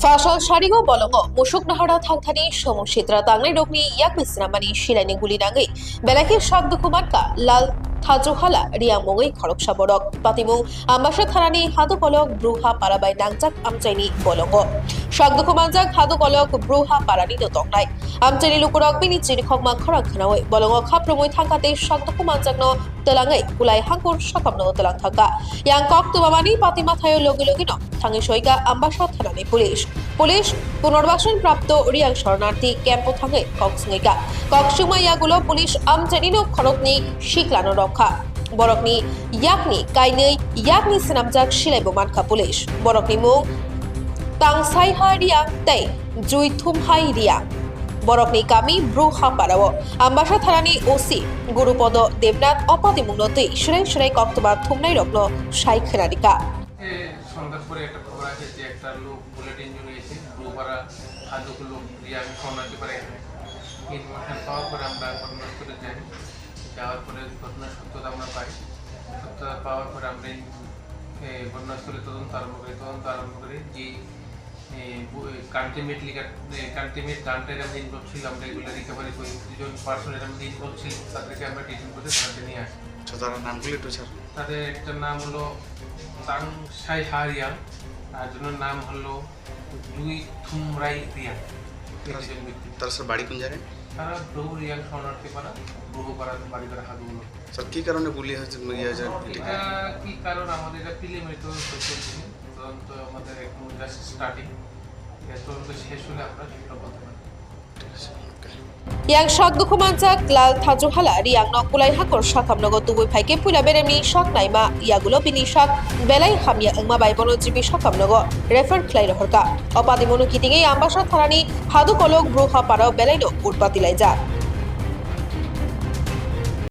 Fasal Sharigo Bolongo, Mushuk Nahara Tangtani, Shomushitra Tangai Dokni, Yakmisramani, Shilani Guli Nangwi, Belaki Shak Dukumatka, Lal Tajuhala, Riamogi, Korok Shaborok, Patimu, Ambassa Tharani, Hadu Polok, Bruha Parabai Nangzak, Amchaiyo Bolongo. Shak Dukumanzak, Hadu Polok, Bruha Parani Tongnai. Amchaiyo Lukurok Bini Chirikok Mankarak Kanawe, Bolongo Kapromoy Tankate, Shak Dukumanzak no, Telangai, Kulai Hankur, Shakapno Telang Taka. Yang Kok Tumamani, Patima Thayo Logilogino, Tangishoiga, Ambassa Tharani Police. Police পুনর্বাসন প্রাপ্ত রিয়াং শরণার্থী camp থাকে কক্সঙ্গিকা কক্সুমা ইয়াগুলো police আমচাইনো খরকনি শিকলানো রক্ষা বরকনি yakhni কাইनै yakhni সিনামজাক সিলাইবো মানখা police বরকনি মুং তাংসাইহা Reang তাই জুইথুমহাই রিয়াং বরকনি কামি ব্রুহা পারাও Ambassa থানানি OC Gurupada Debnath অপাদিমুন্নতি শিরাই শিরাই কক্তবা থুমনাই রত্ন সাইখেনারিকা সন্ধ্যার পরে একটা খবর আছে যে একটা লোক বুলেট ইঞ্জুরি হয়েছে ব্রুপাড়া হাজুক লোক রিয়াং শরণার্থী পারে ইনফরমেশন পাওয়ার পরে আমরা ঘটনাস্থলে যাই যাওয়ার পরে ঘটনার সত্যতা আমরা পাই সত্যতা পাওয়ার পরে আমরা ঘটনাস্থলে তদন্ত আরম্ভ করি যে কান্টিমেট গানটার আমরা ইনভলভ ছিল আমরা এগুলো রিকভারি করি দুজন পার্সনের আমরা ইনভলভ ছিল তাদেরকে আমরা ডিটেন করে তাদেরকে নিয়ে আসি তাদের নামগুলো একটু স্যার তাদের একটা নাম হলো তাংসাইহা রিয়াং আর জনের নাম হলো জুইথুমরাই রিয়াং তার স্যার বাড়ি কোন জায়গায় তারা ব্রহু রিয়াং শরণার্থী পাড়া ব্রহু পাড়া বাড়ি করা হাগুলো স্যার কি কারণে গুলি হয়েছে এটা কি কারণ আমাদের এটা প্রিলিমিনারি তদন্ত চলছে তদন্ত আমাদের এখন জাস্ট স্টার্টিং তদন্ত শেষ হলে আমরা সেটা বলতে পারি Yang Shak Dukumanzak Lal Tajuhala Riang Nokulai Hakor Shakamnogo Tubui Paike Pula Beremi Shak Naima Yagulo Bini Shak Belai Hamya Engma Baibono Jibi Shakamnogo Refer Clay Horka Opadimono Kitinge Ambassa Tharani Hadu Kolok Bruha Parao Belaido Urpatilaiza